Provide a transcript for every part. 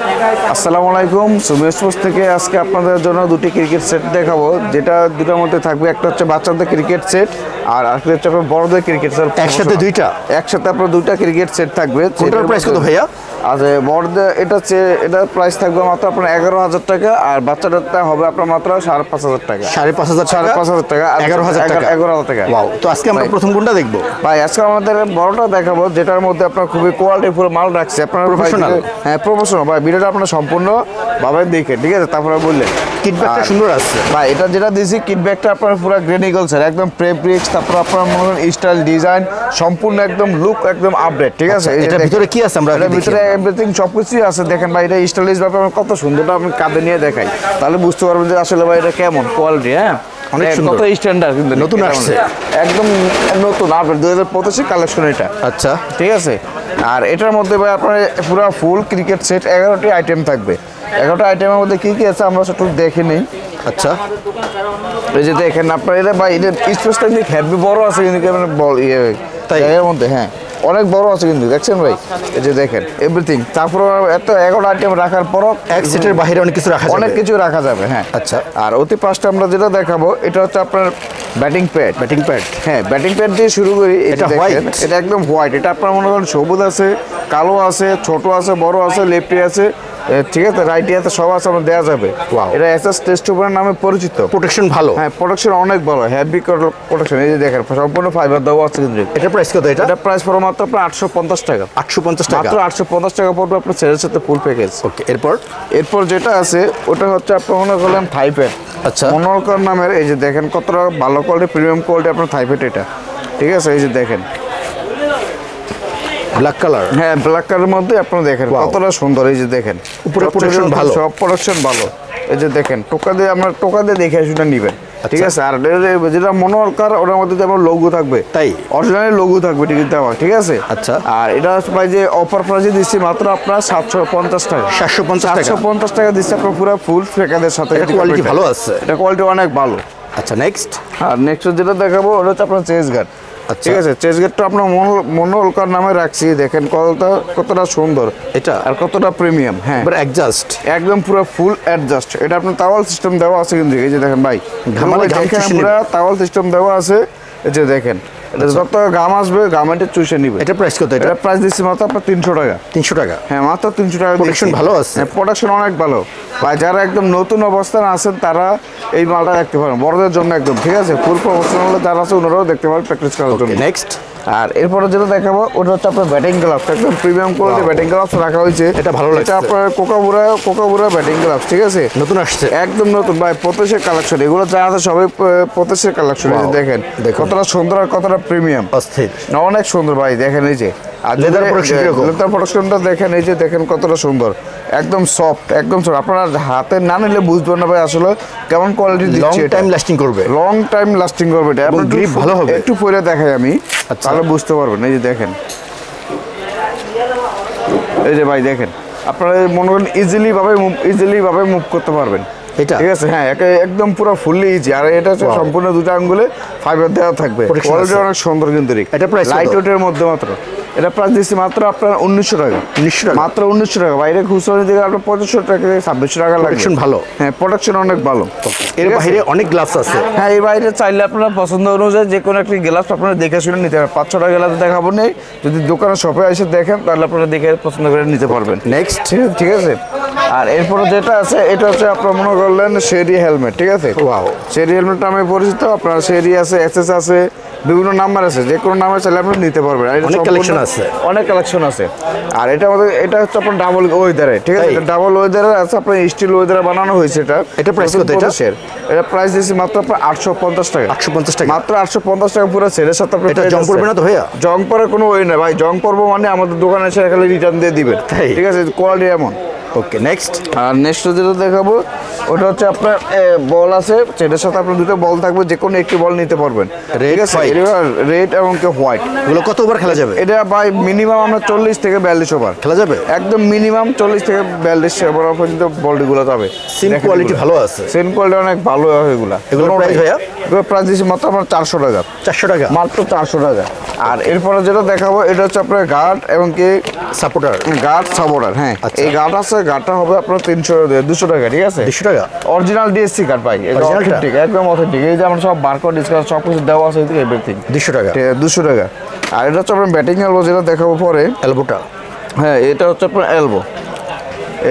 আসসালামু আলাইকুম। সুমেশ স্পোর্টস থেকে আজকে আপনাদের জন্য দুটি ক্রিকেট সেট দেখাবো, যেটা দুটোর মধ্যে থাকবে। একটা হচ্ছে বাচ্চাদের ক্রিকেট সেট আর আরেকটা হচ্ছে আপনার বড়দের ক্রিকেট সেট। একসাথে দুইটা? একসাথে আপনার দুইটা ক্রিকেট সেট থাকবে। কোনটার প্রাইস কত ভাইয়া? আচ্ছা, বড়দের এটার প্রাইস থাকবে মাত্র আপনার 11,000 টাকা, আর বাচ্চাদেরটা হবে আপনার মাত্র 5,500 টাকা। 5,500 টাকা, 11,000 টাকা। 11,000 টাকা। ওয়াও, তো আজকে আমরা প্রথম কোনটা দেখবো? ভাই আজকে আমাদের বড়টা দেখাবো, যেটার মধ্যে আপনার খুবই কোয়ালিটিফুল মাল রাখছে। আপনার প্রফেশনাল? হ্যাঁ, প্রফেশনাল ভাই। ভিডিওটা আপনার সম্পূর্ণ ভাবে দেখে, ঠিক আছে, তারপরে বললেন। কিট ব্যাগটা সুন্দর আছে ভাই। এটা যেটা দিয়েছি কিট ব্যাগটা আপনার পুরো গ্রেনিগল স্যার, একদম ফেব্রিক্স, তারপর আপনার মনে করেন স্টাইল, ডিজাইন সম্পূর্ণ একদম লুক একদম আপডেট, ঠিক আছে। এটার ভিতরে কি আছে আমরা এটার ভিতরে এভরিথিং সবকিছুই আছে। দেখেন ভাই, এটা স্টাইলিশ ভাবে আমরা কত সুন্দরটা আপনি কাঁধে নিয়ে দেখাই, তাহলে বুঝতে পারবেন যে আসলে ভাই এটা কেমন কোয়ালিটি। হ্যাঁ, অনেক সুন্দর, কত স্ট্যান্ডার্ড, কিন্তু নতুন আসছে, একদম নতুন আপডেট 2025 কালেকশন এটা। আচ্ছা, ঠিক আছে। আর এটার মধ্যে ভাই আপনার পুরো ফুল ক্রিকেট সেট 11টি আইটেম থাকবে। 11টা আইটেমের মধ্যে কি কি আছে আমরা একটু দেখে নিই। আচ্ছা, এই যে দেখেন আপনার, এটা ভাই এটা স্পেসটা কিন্তু হেভি বড় আছে, কিন্তু বল তাই এর মধ্যে হ্যাঁ অনেক বড় আছে কিন্তু, দেখছেন ভাই। এই যে দেখেন এভরিথিং। তারপর এত 11টা আইটেম রাখার পরও এক সেটের বাইরে অনেক কিছু রাখা যাবে, অনেক কিছু রাখা যাবে। হ্যাঁ, আচ্ছা। আর অতি পাশটা আমরা যেটা দেখাবো, এটা হচ্ছে আপনার ব্যাটিং প্যাড। হ্যাঁ, ব্যাটিং প্যাড দিয়ে শুরু করি। এটা দেখেন, এটা একদম হোয়াইট। এটা আপনার মনে করেন সবুজ আছে, কালো আছে, ছোট আছে, বড় আছে, লেফটি আছে, ঠিক আছে, রাইটি আছে, সব আছে, আমরা দেওয়া যাবে। এটা এসএস টেস্ট ওপেনের নামে পরিচিত। প্রোটেকশন ভালো? হ্যাঁ, প্রোটেকশন অনেক ভালো, হেভি প্রোটেকশন। এই যে দেখেন সম্পূর্ণ ফাইবার দেওয়া আছে কিন্তু। এটা প্রাইস কত? এটা প্রাইস পড়বে মাত্র আপনার 850 টাকা। 850 টাকা? মাত্র 850 টাকা পড়বে আপনার ছেলের সাথে ফুল প্যাকেজ। ওকে, এরপর যেটা আছে ওটা হচ্ছে আপনার মনে করলেন থাইপ্যাড। আচ্ছা, মনোলকার নামের। এই যে দেখেন কতটা ভালো কোয়ালিটি, প্রিমিয়াম কোয়ালিটি আপনার থাইপ্যাড এটা, ঠিক আছে। এই যে দেখেন ব্ল্যাক কালার। হ্যাঁ, ব্ল্যাক কালারের মধ্যে আপনারা দেখেন কতটা সুন্দর। এই যে দেখেন উপরে প্রোটেকশন ভালো, সব প্রোটেকশন ভালো। এই যে দেখেন টোকা দিয়ে দেখে সেটা নিবেন, ঠিক আছে। আর যেটা মনোহরকার, ওটার মধ্যে যেমন লোগো থাকবে, তাই অরিজিনাল লোগো থাকবে টিকিট দেওয়া, ঠিক আছে। আচ্ছা, আর এটা ভাই যে অফার প্রাইসে দিচ্ছি মাত্র আপনার 750 টাকা। 750 টাকা দিচ্ছি আপনার পুরো ফুল প্যাকেজের সাথে। এটা কোয়ালিটি ভালো আছে? এটা কোয়ালিটি অনেক ভালো। আচ্ছা, নেক্সট। আর নেক্সট যেটা দেখাবো ওটা হচ্ছে আপনার চেস গার্ড। ঠিক আছে, চেস গেটটা আপনার মনোলকার নামে রাখছি। দেখেন কতটা সুন্দর এটা, আর কতটা প্রিমিয়াম। হ্যাঁ, অ্যাডজাস্ট একদম পুরো ফুল অ্যাডজাস্ট। এটা আপনার তাওয়াল সিস্টেম দেওয়া আছে কিন্তু। এই যে দেখেন ভাই, পুরো তাওয়াল সিস্টেম দেওয়া আছে। এই যে দেখেন, এটা যত গাম আসবে গামেটে চুষে নিবে। এটা প্রাইস কত? এটা প্রাইস দিচ্ছি মাত্র আপনার 300 টাকা। 300 টাকা? হ্যাঁ, মাত্র 300 টাকা। প্রোডাকশন ভালো আছে? হ্যাঁ, প্রোডাকশন অনেক ভালো ভাই। যারা একদম নতুন অবস্থানে আছেন তারা এই মালটা দেখতে পারেন, বড়দের জন্য একদম, ঠিক আছে। ফুল প্রফেশনাল যারা আছে ওনারাও দেখতে পারেন প্র্যাকটিস করার জন্য। নেক্সট। আর এরপরে যেটা দেখাবো ওটা হচ্ছে আপনার ব্যাটিং গ্লাভস, একদম প্রিমিয়াম কোয়ালিটি ব্যাটিং গ্লাভস রাখা হয়েছে। এটা ভালো লাগছে। এটা আপনার কোকাবুরা ব্যাটিং গ্লাভস, ঠিক আছে, নতুন আসছে, একদম নতুন ভাই, প্রত্যেকের কালেকশন। এগুলো যা আছে সবাই প্রত্যেকের কালেকশন। এই যে দেখেন কতটা সুন্দর আর কতটা প্রিমিয়াম, অনেক সুন্দর ভাই। দেখেন এই যে, আর লেদার প্রোডাকশনটা দেখেন, এই যে দেখেন কতটা সুন্দর, একদম সফট, একদম সফট। আপনারা হাতে না নিলে বুঝবেন না ভাই আসলে কেমন কোয়ালিটি দিচ্ছে। লং টাইম লাস্টিং করবে, এটা আপনার গ্রিপ ভালো হবে। একটু পরে দেখাই আমি, তাহলে বুঝতে পারবেন। এই যে দেখেন, এই যে ভাই দেখেন, আপনারা মনে করেন ইজিলি ভাবে মুভ করতে পারবেন, এটা ঠিক আছে। হ্যাঁ, একদম পুরো ফুললি ইজি। আর এটা হচ্ছে সম্পূর্ণ দুটো আঙ্গুলে ফাইবার দেওয়া থাকবে, কোয়ালিটি অনেক সুন্দর কিন্তু। এটা প্রাইস লাইট ওয়েটের মধ্যে মাত্র। এটা প্রাইস দিচ্ছি মাত্র আপনার 1900 টাকা। 1900 টাকা? মাত্র 1900 টাকা। বাইরে খুচরো দিকে আপনার 2500 টাকা থেকে 2600 টাকা লাগে। প্রোডাকশন ভালো? হ্যাঁ, প্রোডাকশন অনেক ভালো। এর বাইরে অনেক গ্লাভস আছে? হ্যাঁ, এর বাইরে চাইলে আপনারা পছন্দ অনুযায়ী যে কোনো একটি গ্লাভস আপনারা দেখে শুনে নিতে পারবেন। 5-6টা গ্লাভস দেখাবো নেই, যদি দোকানে শপে এসে দেখেন তাহলে আপনারা দেখে পছন্দ করে নিতে পারবেন। নেক্সট, ঠিক আছে। আর এরপরে যেটা আছে এটা হচ্ছে আপনার মনে করলেন শেরি হেলমেট, ঠিক আছে। ওয়াও, শেরি হেলমেটটা আমি পরিচিত। আপনার শেরি আছে, এসএস আছে, বিভিন্ন নাম্বার আছে, যে কোনো নামে চাইলে আপনি নিতে পারবেন। অনেক কালেকশন আছে, অনেক কালেকশন আছে। আর এটা হচ্ছে আপনার ডাবল ওয়েদারে, ঠিক আছে। এটা ডাবল ওয়েদারে আছে, আপনার স্টিল ওয়েদারে বানানো হয়েছে। এটা প্রাইস কত? এটা প্রাইস দিয়েছি মাত্র আপনার 850 টাকা। 850 টাকা? মাত্র 850 টাকা পুরো সেলের সাথে। আপনার এটা জং পড়বে না তো ভাইয়া? জং পড়ার কোনো ওয়ে না ভাই। জং পড়বো মানে আমাদের দোকানে এসে খালি রিটার্ন দিয়ে দিবেন, ঠিক আছে, কোয়ালিটি এমন। ওকে, নেক্সট। আর নেক্সট যেটা দেখাবো ওটা হচ্ছে আপনার বল আছে, সেটার সাথে আপনার দুটো বল থাকবে, যে কোনো একটি বল নিতে পারবেন। রেড এবং হোয়াইট। এগুলো কত ওভার খেলা যাবে? এটা ভাই মিনিমাম আমরা 40 থেকে 42 ওভার খেলা যাবে, একদম মিনিমাম 40 থেকে 42 ওভার পর্যন্ত বলগুলো যাবে। সিন কোয়ালিটি ভালো আছে, সিন কোয়ালিটি অনেক ভালো হয় এগুলো। প্রাইস ভাইয়া? এগুলো প্রাইস দিচ্ছি মাত্র আপনার 400 টাকা। 400 টাকা, মাত্র 400 টাকা। আর এরপরে যেটা দেখাবো এটা হচ্ছে আপনার গার্ড এবং কি সাপোর্টার, গার্ড সাপোর্টার। হ্যাঁ, এই গার্ড আছে, গার্ডটা হবে আপনার 200 টাকা, ঠিক আছে? 200 টাকা অরিজিনাল ডিএসসি কার্ড ভাই, অথেন্টিক, একদম অথেন্টিক। এই যে আমার সব বারকোড ডিসকাউন্ট সব কিছু দেওয়া আছে, এভরিথিং 200 টাকা। 200 টাকা। আর এটা হচ্ছে আপনার ব্যাটিং এলবো, যেটা দেখাবো পরে। এলবোটা, হ্যাঁ, এটা হচ্ছে আপনার এলবো,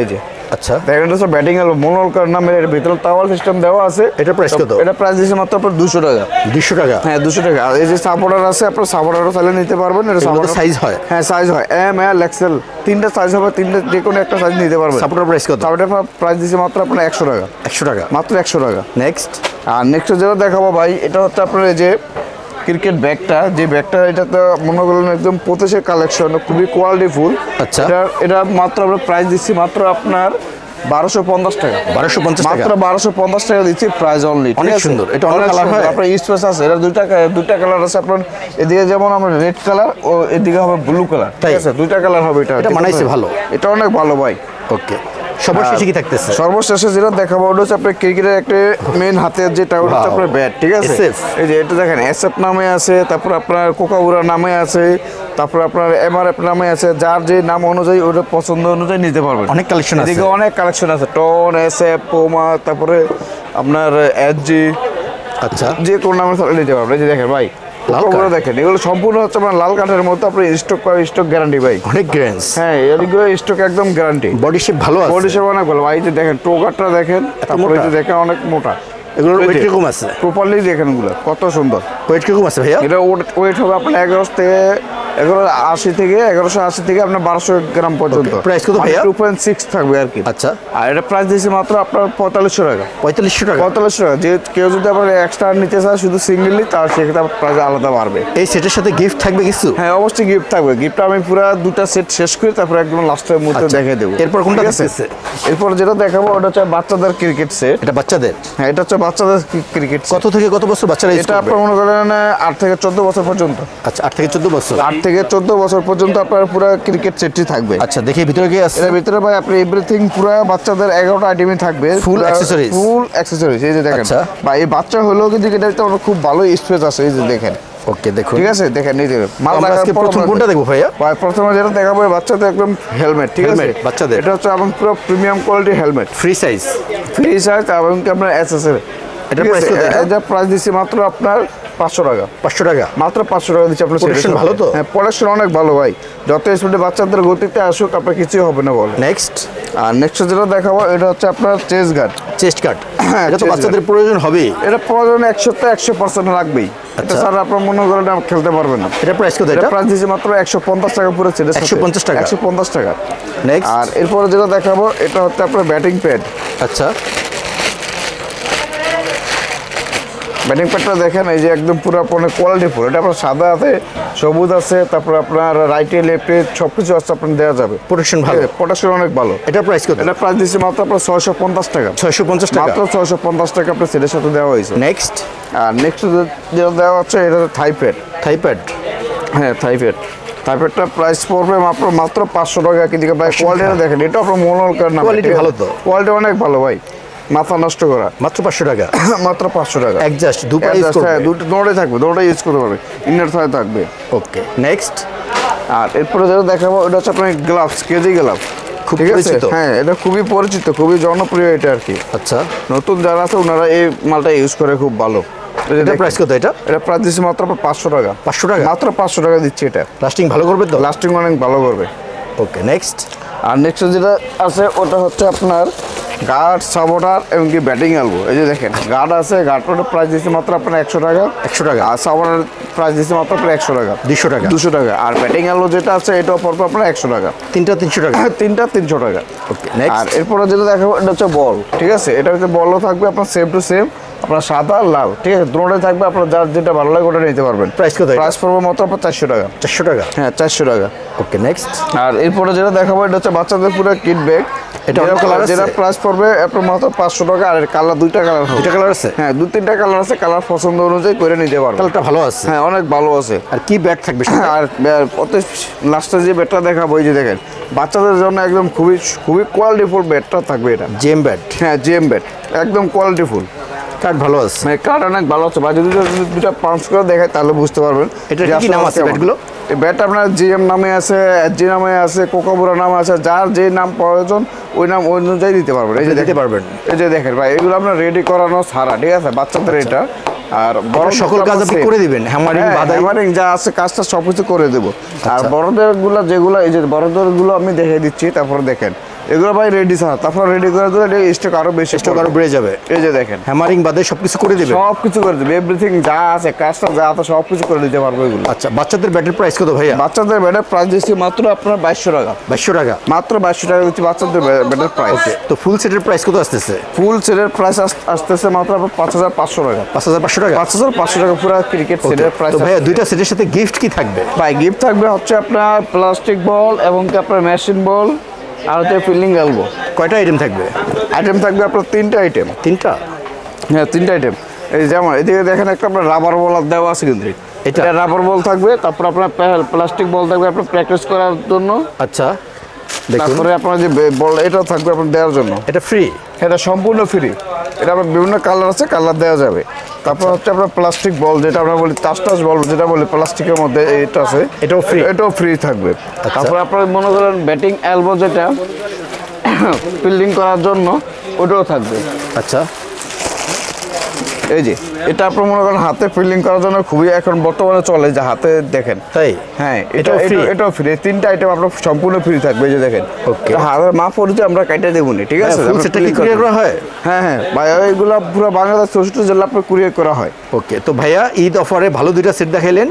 এই যে। আচ্ছা, দেখেন এটা হচ্ছে ব্যাটিং এলবো, মনোলকার নামের, এর ভিতরে টাওয়াল সিস্টেম দেওয়া আছে। এটা প্রাইস কত? এটা প্রাইস দিচ্ছে মাত্র আপনার 200 টাকা। 200 টাকা, হ্যাঁ 200 টাকা। আর এই যে সাপোর্টার আছে, আপনার সাপোর্টারও চাইলে নিতে পারবেন। এটা সাপোর্টার সাইজ হয়? হ্যাঁ সাইজ হয়, এম এল এক্সেল, তিনটা সাইজ হবে, তিনটা যে কোনো একটা সাইজ নিতে পারবেন। সাপোর্টার প্রাইস কত? সাপোর্টার প্রাইস দিচ্ছে মাত্র আপনার 100 টাকা। 100 টাকা, মাত্র 100 টাকা। নেক্সট। আর নেক্সট যেটা দেখাবো ভাই, এটা হচ্ছে আপনার এই যে ক্রিকেট ব্যাগটা, যে ব্যাগটা, এটা তো মনে করলেন একদম প্রত্যেকের কালেকশন, খুবই কোয়ালিটি ফুল। আচ্ছা, এটা মাত্র আমরা প্রাইস দিচ্ছি মাত্র আপনার 1250 টাকা। 1250 টাকা, মাত্র 1250 টাকা দিচ্ছি প্রাইস অনলি। অনেক সুন্দর। এটা অনেক কালার হয়, আপনার স্পেস আছে। এটা দুইটা কালার আছে আপনার, এদিকে যেমন আমরা রেড কালার ও এদিকে হবে ব্লু কালার, ঠিক আছে? দুইটা কালার হবে। এটা মানাইছে ভালো, এটা অনেক ভালো ভাই। ওকে, সর্বশেষে কি থাকতেছে? সর্বশেষে যেটা দেখাবো ওটা হচ্ছে আপনার ক্রিকেটের একটা মেইন হাতের যেটা, ওটা হচ্ছে আপনার ব্যাট, ঠিক আছে? এই যে এটা দেখেন, এসএফ নামে আছে, তারপর আপনার কোকাউরা নামে আছে, তারপর আপনার এমআরএফ নামে আছে। যার যে নাম অনুযায়ী ওটা পছন্দ অনুযায়ী নিতে পারবেন। অনেক কালেকশন আছে, এদিকে অনেক কালেকশন আছে, টন, এসএফ, পোমা, তারপরে আপনার এসজি, আচ্ছা, যে কোন নামে নিতে পারবেন। এই যে দেখেন ভাই, লাল দেখেন, এগুলো সম্পূর্ণ হচ্ছে আপনার লাল কাঠের মধ্যে, আপনার স্টক গ্যারান্টি ভাই, অনেক গ্যারান্টি। হ্যাঁ এগুলো স্টক একদম গ্যারান্টি। বডি শেপ ভালো আছে, বডি শেপ অনেক ভালো ভাই। এই যে দেখেন টোকারটা দেখেন, তারপরে এই যে দেখেন অনেক মোটা। এগুলোর ওয়েট কিরকম আছে? প্রপারলি দেখেন এগুলো কত সুন্দর। ওয়েট কিরকম আছে ভাইয়া? এটা ওয়েট হবে আপনার 1180 থেকে আপনার 1200 গ্রাম পর্যন্ত। প্রাইস কত ভাইয়া? 2.6 থাকবে আর কি। আচ্ছা, আর এটা প্রাইস দিয়েছে মাত্র আপনার 4500 টাকা। 4500 টাকা, 4500 টাকা। যে কেউ যদি আবার এক্সট্রা নিতে চায় শুধু সিঙ্গেলি, তার সেক্ষেত্রে প্রাইস আলাদা বাড়বে। এই সেটের সাথে গিফট থাকবে কিছু? হ্যাঁ অবশ্যই গিফট থাকবে। গিফটটা আমি পুরো দুটো সেট শেষ করে তারপর একদম লাস্টের মধ্যে দেখিয়ে দেবো। এরপর কোনটা আছে? এরপর যেটা দেখাবো ওটা হচ্ছে বাচ্চাদের ক্রিকেট সেট। এটা বাচ্চাদের? হ্যাঁ এটা হচ্ছে বাচ্চাদের ক্রিকেট। কত থেকে কত বছর বাচ্চারা ইউজ এটা করবে? আপনার মনে করেন 8 থেকে 14 বছর পর্যন্ত। আচ্ছা, 8 থেকে 14 বছর। 8 থেকে 14 বছর পর্যন্ত আপনার পুরো ক্রিকেট সেটটি থাকবে। আচ্ছা, দেখি ভিতরে কি আছে। এর ভিতরে ভাই আপনি এভরিথিং পুরো বাচ্চাদের 11টা আইটেমই থাকবে, ফুল অ্যাকসেসরিজ। ফুল অ্যাকসেসরিজ। এই যে দেখেন ভাই, এই বাচ্চা হলো কিন্তু এটাতে খুব ভালো স্পেস আছে। এই যে দেখেন, ওকে দেখুন, ঠিক আছে? দেখেন এই যে আজকে প্রথম কোনটা দেখবো ভাইয়া? ভাই প্রথমে যেটা দেখাবো বাচ্চাদের একদম হেলমেট, ঠিক আছে? বাচ্চাদের এটা হচ্ছে আমার পুরো premium quality helmet, free size এবং কি আপনার এসএসএর। এটা প্রাইস কত? এটা প্রাইস দিচ্ছি মাত্র আপনার 500 টাকা। 500 টাকা, মাত্র 500 টাকা দিচ্ছি আপনার। প্রোটেকশন ভালো তো? হ্যাঁ প্রোটেকশন অনেক ভালো ভাই। যত স্পিডে বাচ্চাদের গতিতে আসুক আপনার কিছুই হবে না বলে। নেক্সট। আর নেক্সট যেটা দেখাবো এটা হচ্ছে আপনার চেস্ট গার্ড। চেস্ট গার্ড, এটা তো বাচ্চাদের প্রয়োজন হবে। এটা প্রয়োজন 100% লাগবেই। এটা স্যার আপনার মনে করেন খেলতে পারবেন না। এটা প্রাইস কত? এটা প্রাইস দিয়েছে মাত্র 150 টাকা পুরো সেট। 150 টাকা, 150 টাকা। নেক্সট। আর এরপরে যেটা দেখাবো এটা হচ্ছে আপনার ব্যাটিং প্যাড। আচ্ছা, ব্যাটিং প্যাডটা দেখেন, এই যে একদম পুরো কোয়ালিটি ফুল। এটা আপনার সাদা আছে, সবুজ আছে, তারপর আপনার রাইটে লেফটে সব কিছু আছে, আপনার দেওয়া যাবে। প্রোটেকশন ভালো, প্রোটেকশন অনেক ভালো। এটা প্রাইস কত? এটা প্রাইস দিচ্ছে মাত্র আপনার 650 টাকা। 650 টাকা, মাত্র 650 টাকা আপনার সেটের সাথে দেওয়া হয়েছে। নেক্সট। আর নেক্সট যেটা দেওয়া হচ্ছে এটা হচ্ছে থাই প্যাড। থাই প্যাড, হ্যাঁ থাই প্যাড। থাই প্যাডটা প্রাইস পড়বে মাত্র 500 টাকা। কি দিকে ভাই কোয়ালিটিটা দেখেন, এটা আপনার মনোলকার না, কোয়ালিটি ভালো তো? কোয়ালিটি অনেক ভালো ভাই, মাথা নষ্ট করা। মাত্র 500 টাকা, মাত্র 500 টাকা। অ্যাডজাস্ট দুটো ইউজ করবে। হ্যাঁ দুটোই থাকবে, দুটোই ইউজ করতে পারবে। ইনার থাই থাকবে। ওকে, নেক্সট। আর এরপরে যেটা দেখাবো এটা হচ্ছে আপনার গ্লাভস, কেজি গ্লাভস। খুব ঠিক আছে? পরিচিত। হ্যাঁ এটা খুবই পরিচিত, খুবই জনপ্রিয় এটা আর কি। আচ্ছা, নতুন যারা আছে ওনারা এই মালটা ইউজ করে খুব ভালো। এটা প্রাইস কত? এটা প্রাইস দিচ্ছি মাত্র 500 টাকা। 500 টাকা, মাত্র 500 টাকা দিচ্ছি। এটা লাস্টিং ভালো করবে তো? লাস্টিং অনেক ভালো করবে। ওকে, নেক্সট। আর নেক্সট যেটা আছে ওটা হচ্ছে আপনার গার্ড, সাপোর্টার এবং কি ব্যাটিং এলবো। এই যে দেখেন গার্ড আছে, গার্ডটার প্রাইস দিচ্ছি মাত্র আপনার 100 টাকা। 100 টাকা। আর সাপোর্টার প্রাইস দিচ্ছি মাত্র আপনার 100 টাকা। 200 টাকা, 200 টাকা। আর ব্যাটিং এলবো যেটা আছে এটাও পড়বে আপনার 100 টাকা। তিনটা 300 টাকা। তিনটা 300 টাকা। ওকে, নেক্সট। আর এরপরে যেটা দেখাবো এটা হচ্ছে বল, ঠিক আছে? এটা হচ্ছে বলও থাকবে আপনার সেম টু সেম। আপনার সাদা আর লাল, ঠিক আছে, দুটোটাই থাকবে, আপনার যার যেটা ভালো লাগে ওটা নিতে পারবেন। প্রাইস কত? প্রাইস পড়বে মাত্র আপনার 400 টাকা। 400 টাকা? হ্যাঁ 400 টাকা। Okay next. আর এরপরে যেটা দেখাবো এটা হচ্ছে বাচ্চাদের পুরো কিট ব্যাগ। এটা অন্য কালার আছে? যেটা প্রাইস পড়বে আপনার মাত্র 500 টাকা। আর কালার দুইটা কালার হবে। দুইটা কালার আছে? হ্যাঁ 2-3টা কালার আছে, কালার পছন্দ অনুযায়ী করে নিতে পারবেন। কালারটা ভালো আছে? হ্যাঁ অনেক ভালো আছে। আর কি ব্যাট থাকবে? আর লাস্টে যে ব্যাটটা দেখাবো এই যে দেখেন, বাচ্চাদের জন্য একদম খুবই খুবই কোয়ালিটিফুল ব্যাটটা থাকবে এটা। জেম ব্যাট? হ্যাঁ জেম ব্যাট, একদম কোয়ালিটিফুল। কাঠ ভালো আছে? মানে কাঠ অনেক ভালো আছে ভাই, যদি দুটা পাঞ্চ করে দেখায় তাহলে বুঝতে পারবেন। এটা কি নাম আছে ব্যাটগুলো? এই ব্যাট আপনার জিএম নামে আছে, এসজি নামে আছে, কোকাবুরা নামে আছে, যার যে নাম প্রয়োজন ওই নাম অনুযায়ী দিতে পারবেন। এই যে দিতে পারবেন, এই যে দেখেন ভাই, এগুলো আপনার রেডি করানো ছাড়া, ঠিক আছে, বাচ্চাদের এটা। আর বড় সকল কাজ আপনি করে দিবেন? হ্যামারিং যা আছে কাজটা সবকিছু করে দেবো। আর বড়দের গুলা যেগুলো, এই যে বড়দের গুলো আমি দেখিয়ে দিচ্ছি, তারপরে দেখেন এগুলো ভাই রেডি ছাড়া, তারপর রেডি করে দিলে স্টক আরো বেশি, স্টক আরো বেড়ে যাবে। এই যে দেখেন হ্যামারিং বাদে সবকিছু করে দিবে? সবকিছু করে দেবে, এভরিথিং যা আছে কাজটা যা আছে সবকিছু করে দিতে পারবো এগুলো। আচ্ছা বাচ্চাদের ব্যাটের প্রাইস কত ভাইয়া? বাচ্চাদের ব্যাটের প্রাইস দিচ্ছি মাত্র আপনার 2200 টাকা। 2200 টাকা? মাত্র 2200 টাকা দিচ্ছি বাচ্চাদের ব্যাটের প্রাইস। তো ফুল সেটের প্রাইস কত আসতেছে? ফুল সেটের প্রাইস আসতেছে মাত্র আপনার 5500 টাকা। 5500 টাকা? 5500 টাকা পুরো ক্রিকেট সেটের প্রাইস। তো ভাইয়া দুইটা সেটের সাথে গিফট কি থাকবে? ভাই গিফট থাকবে হচ্ছে আপনার প্লাস্টিক বল এবং কি আপনার মেশিন বল আর হচ্ছে ফিল্ডিং এলবো। কয়টা আইটেম থাকবে? আইটেম থাকবে আপনার 3টা আইটেম। 3টা? হ্যাঁ 3টা আইটেম। এই যেমন এদিকে দেখেন একটা আপনার রাবার বল দেওয়া আছে, কিন্তু এটা রাবার বল থাকবে। তারপর আপনার প্লাস্টিক বল থাকবে আপনার প্র্যাকটিস করার জন্য। আচ্ছা দেখুন, তারপরে আপনার যে বল এটাও থাকবে আপনার দেওয়ার জন্য। এটা ফ্রি? এটা সম্পূর্ণ ফ্রি। এটা আপনার বিভিন্ন কালার আছে, কালার দেওয়া যাবে। তারপর হচ্ছে আপনার প্লাস্টিক বল, যেটা আমরা বলি টাচ বল, যেটা বলি প্লাস্টিকের মধ্যে এটা আছে, এটাও ফ্রি? এটাও ফ্রি থাকবে। তারপর আপনার মনে করেন ব্যাটিং এলবো, যেটা ফিল্ডিং করার জন্য ওটাও থাকবে। আচ্ছা এই যে এটা আপনার মনে করেন হাতে ফিল্ডিং করার জন্য খুবই এখন বর্তমানে চলে, যে হাতে দেখেন। তাই? হ্যাঁ এটাও ফ্রি। 3টা আইটেম আপনার সম্পূর্ণ ফ্রি থাকবে। এই যে দেখেন, ওকে, হাতের মাপ অনুযায়ী আমরা কাটা দেবো না, ঠিক আছে? ফুল সেটটা কি কুরিয়ার করা হয়? হ্যাঁ হ্যাঁ ভাই, এগুলো পুরো বাংলাদেশ 64 জেলা আপনার কুরিয়ার করা হয়। ওকে, তো ভাইয়া ঈদ অফারে ভালো দুইটা সেট দেখাইলেন,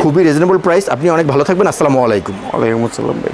খুবই রিজনেবল প্রাইস। আপনি অনেক ভালো থাকবেন। আসসালামু আলাইকুম। ওয়ালাইকুম আসসালাম ভাই।